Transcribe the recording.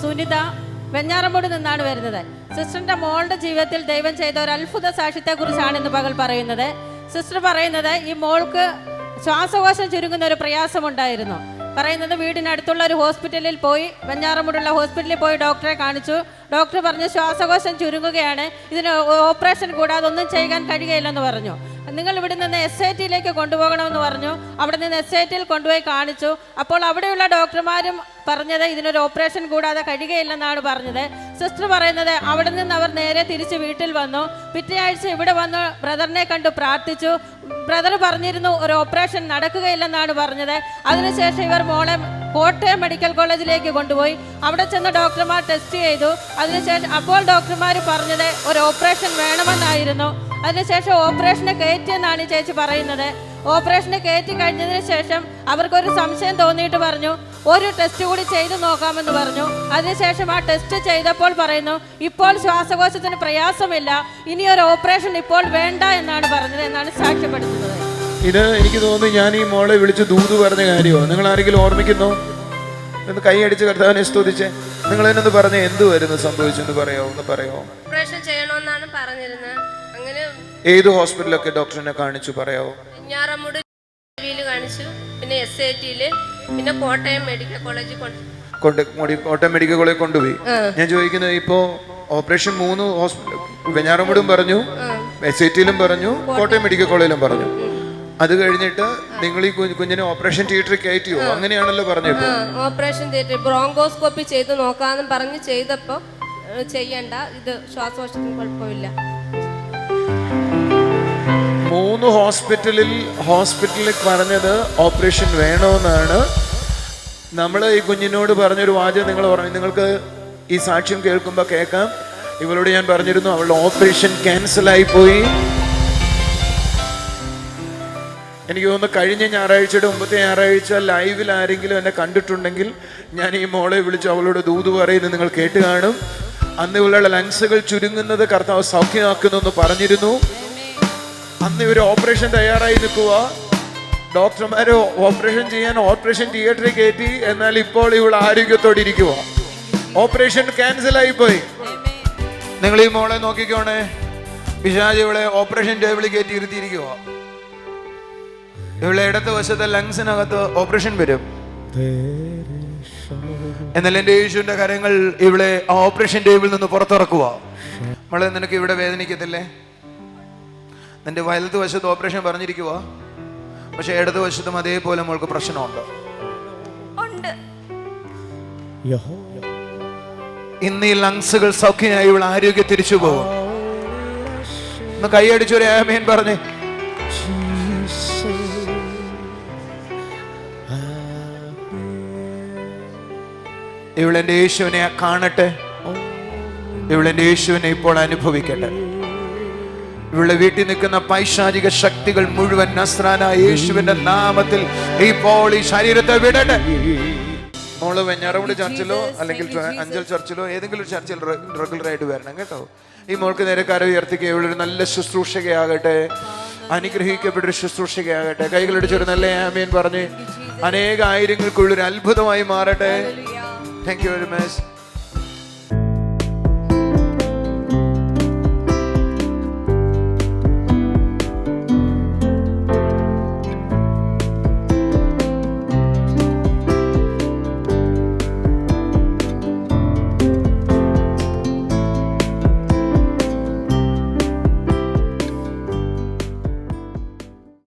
സുനിത വെഞ്ഞാറമൂട് നിന്നാണ് വരുന്നത്. സിസ്റ്ററിന്റെ മോളുടെ ജീവിതത്തിൽ ദൈവം ചെയ്ത ഒരു അത്ഭുത സാക്ഷ്യത്തെ കുറിച്ചാണ് ഇന്ന് പകൽ പറയുന്നത്. സിസ്റ്റർ പറയുന്നത് ഈ മോൾക്ക് ശ്വാസകോശം ചുരുങ്ങുന്ന ഒരു പ്രയാസമുണ്ടായിരുന്നു. പറയുന്നത് വീടിനടുത്തുള്ള ഒരു ഹോസ്പിറ്റലിൽ പോയി, വെഞ്ഞാറമൂടുള്ള ഹോസ്പിറ്റലിൽ പോയി ഡോക്ടറെ കാണിച്ചു. ഡോക്ടർ പറഞ്ഞു ശ്വാസകോശം ചുരുങ്ങുകയാണ്, ഇതിന് ഓപ്പറേഷൻ കൂടാതെ ഒന്നും ചെയ്യാൻ കഴിയുകയില്ലെന്ന് പറഞ്ഞു. നിങ്ങൾ ഇവിടെ നിന്ന് SITയിലേക്ക് കൊണ്ടുപോകണമെന്ന് പറഞ്ഞു. അവിടെ നിന്ന് SITയിൽ കൊണ്ടുപോയി കാണിച്ചു. അപ്പോൾ അവിടെയുള്ള ഡോക്ടർമാരും പറഞ്ഞത് ഇതിനൊരു ഓപ്പറേഷൻ കൂടാതെ കഴിയുകയില്ലെന്നാണ് പറഞ്ഞത്. സിസ്റ്റർ പറയുന്നത് അവിടെ നിന്ന് അവർ നേരെ തിരിച്ച് വീട്ടിൽ വന്നു. പിറ്റേ ആഴ്ച ഇവിടെ വന്ന് ബ്രദറിനെ കണ്ടു പ്രാർത്ഥിച്ചു. ബ്രദർ പറഞ്ഞിരുന്നു ഒരു ഓപ്പറേഷൻ നടക്കുകയില്ലെന്നാണ് പറഞ്ഞത്. അതിനുശേഷം ഇവർ മോളെ കോട്ടയം മെഡിക്കൽ കോളേജിലേക്ക് കൊണ്ടുപോയി. അവിടെ ചെന്ന് ഡോക്ടർമാർ ടെസ്റ്റ് ചെയ്തു. അതിനുശേഷം അപ്പോൾ ഡോക്ടർമാർ പറഞ്ഞത് ഒരു ഓപ്പറേഷൻ വേണമെന്നായിരുന്നു. അതിനുശേഷം ഓപ്പറേഷന് കയറ്റിയെന്നാണ് ഈ ചേച്ചി പറയുന്നത്. ഓപ്പറേഷന് കയറ്റി കഴിഞ്ഞതിന് ശേഷം അവർക്കൊരു സംശയം തോന്നിയിട്ട് പറഞ്ഞു ഒരു ടെസ്റ്റ് കൂടി ചെയ്തു നോക്കാമെന്ന് പറഞ്ഞു. അതിനുശേഷം ആ ടെസ്റ്റ് ചെയ്തപ്പോൾ പറയുന്നു ഇപ്പോൾ ശ്വാസകോശത്തിന് പ്രയാസമില്ല, ഇനി ഒരു ഓപ്പറേഷൻ ഇപ്പോൾ വേണ്ട എന്നാണ് പറഞ്ഞത് എന്നാണ് സാക്ഷ്യപ്പെടുത്തുന്നത്. ഇത് എനിക്ക് തോന്നുന്നു ഞാൻ ഈ മോളെ വിളിച്ച് ദൂത് പറഞ്ഞ കാര്യമോ? നിങ്ങൾ ആരെങ്കിലും ഓർമ്മിക്കുന്നു? എന്ന് കൈയടിച്ച് കർത്താവിനെ സ്തുതിച്ചേ. നിങ്ങൾ എന്നൊന്ന് പറഞ്ഞേ, എന്തുവായിരുന്നു സംഭവിച്ചെന്ന് പറയോ? ഒന്ന് പറയോ? ഓപ്പറേഷൻ ചെയ്യണമെന്നാണ് പറഞ്ഞിരുന്നത്. അങ്ങനെ ഏത് ഹോസ്പിറ്റലൊക്കെ ഡോക്ടറിനെ കാണിച്ചു പറയാവോ? ഞാറമൂട് കാണിച്ചു, പിന്നെ SITയില്, പിന്നെ കോട്ടയം മെഡിക്കൽ കോളേജിൽ കോട്ടയം മെഡിക്കൽ കോളേജിൽ കൊണ്ടുപോയി. ഞാൻ ചോദിക്കുന്നത്, ഇപ്പോ ഓപ്പറേഷൻ 3 വെഞ്ഞാറമൂടും പറഞ്ഞു, SITയിലും പറഞ്ഞു, കോട്ടയം മെഡിക്കൽ കോളേജിലും പറഞ്ഞു. അത് കഴിഞ്ഞിട്ട് നിങ്ങൾ ഈ കുഞ്ഞിനെ ഓപ്പറേഷൻ തിയേറ്ററിൽ കയറ്റിയോ? അങ്ങനെയാണല്ലോ പറഞ്ഞത്. ഓപ്പറേഷൻ തിയേറ്റർ ബ്രോങ്കോസ്കോപ്പി ചെയ്ത് നോക്കാന്നും പറഞ്ഞ് ചെയ്തപ്പോ ചെയ്യണ്ട, ഇത് ശ്വാസകോശത്തിന് കുഴപ്പമില്ല. 3 ഹോസ്പിറ്റലിൽ പറഞ്ഞത് ഓപ്പറേഷൻ വേണമെന്നാണ്. നമ്മൾ ഈ കുഞ്ഞിനോട് പറഞ്ഞൊരു വാചകം നിങ്ങൾ പറഞ്ഞു. നിങ്ങൾക്ക് ഈ സാക്ഷ്യം കേൾക്കുമ്പോൾ കേൾക്കാം. ഇവളോട് ഞാൻ പറഞ്ഞിരുന്നു അവളുടെ ഓപ്പറേഷൻ ക്യാൻസലായി പോയി. എനിക്ക് തോന്നുന്നു കഴിഞ്ഞ ഞായറാഴ്ചയുടെ മുമ്പത്തെ ഞായറാഴ്ച ലൈവിൽ ആരെങ്കിലും എന്നെ കണ്ടിട്ടുണ്ടെങ്കിൽ ഞാൻ ഈ മോളെ വിളിച്ച് അവളോട് ദൂത് പറയുന്നത് നിങ്ങൾ കേട്ട് കാണും. അന്ന് ഇവളുടെ ലങ്സുകൾ ചുരുങ്ങുന്നത് കർത്താവ് സൗഖ്യമാക്കുന്നു എന്ന് പറഞ്ഞിരുന്നു. അന്ന് ഇവർ ഓപ്പറേഷൻ തയ്യാറായി നിൽക്കുക. ഡോക്ടർമാര് ഓപ്പറേഷൻ ചെയ്യാൻ ഓപ്പറേഷൻ തിയേറ്ററിൽ കയറ്റി. എന്നാൽ ഇപ്പോൾ ഇവൾ ആരോഗ്യത്തോടെ ഇരിക്കുക. ഓപ്പറേഷൻ ക്യാൻസലായി പോയി. നിങ്ങൾ ഈ മോളെ നോക്കിക്കോണേ. പിശാച് ഇവളെ ഓപ്പറേഷൻ ടേബിളിൽ കയറ്റി ഇരുത്തിയിരിക്കുക. ഇവിടെ ഇടത്ത് വശത്തെ ലങ്സിനകത്ത് ഓപ്പറേഷൻ വരും. എന്നാൽ എൻ്റെ യേശുവിന്റെ കരങ്ങൾ ഇവിടെ ഓപ്പറേഷൻ ടേബിളിൽ നിന്ന് പുറത്തിറക്കുക. മോളെ, നിനക്ക് ഇവിടെ വേദനിക്കത്തില്ലേ? നിന്റെ വലത് വശത്ത് ഓപ്പറേഷൻ പറഞ്ഞിരിക്കുക, പക്ഷെ ഇടത് വശത്തും അതേപോലെ മോൾക്ക് പ്രശ്നമുണ്ട്. ഇന്ന് ഈ ലങ്സുകൾ സൗഖ്യമായി ഇവിടെ ആരോഗ്യം തിരിച്ചു പോകും. ഒന്ന് കൈയടിച്ചൊരു ആമേൻ പറഞ്ഞേ. ഇവളെന്റെ യേശുവിനെ കാണട്ടെ. ഇവളെന്റെ യേശുവിനെ ഇപ്പോൾ അനുഭവിക്കട്ടെ. ഇവിടെ വീട്ടിൽ നിൽക്കുന്ന പൈശാചിക ശക്തികൾ മുഴുവൻ നസ്രാനായ യേശുവിന്റെ നാമത്തിൽ ഇപ്പോൾ ഈ ശരീരത്തെ വിടട്ടെ. മോള് വെഞ്ഞാറമൂട് ചർച്ചിലോ അല്ലെങ്കിൽ അഞ്ചൽ ചർച്ചിലോ ഏതെങ്കിലും ഒരു ചർച്ചിൽ റെഗുലറായിട്ട് വരണം കേട്ടോ. ഈ മോൾക്ക് നേരെ കര ഉയർത്തിക്കുക. ഇവളൊരു നല്ല ശുശ്രൂഷകയാകട്ടെ, അനുഗ്രഹിക്കപ്പെട്ടൊരു ശുശ്രൂഷകയാകട്ടെ. കൈകളടിച്ചൊരു നല്ല ആമേൻ പറഞ്ഞ് അനേക ആയിരങ്ങൾക്കുള്ളൊരു അത്ഭുതമായി മാറട്ടെ. Thank you very much.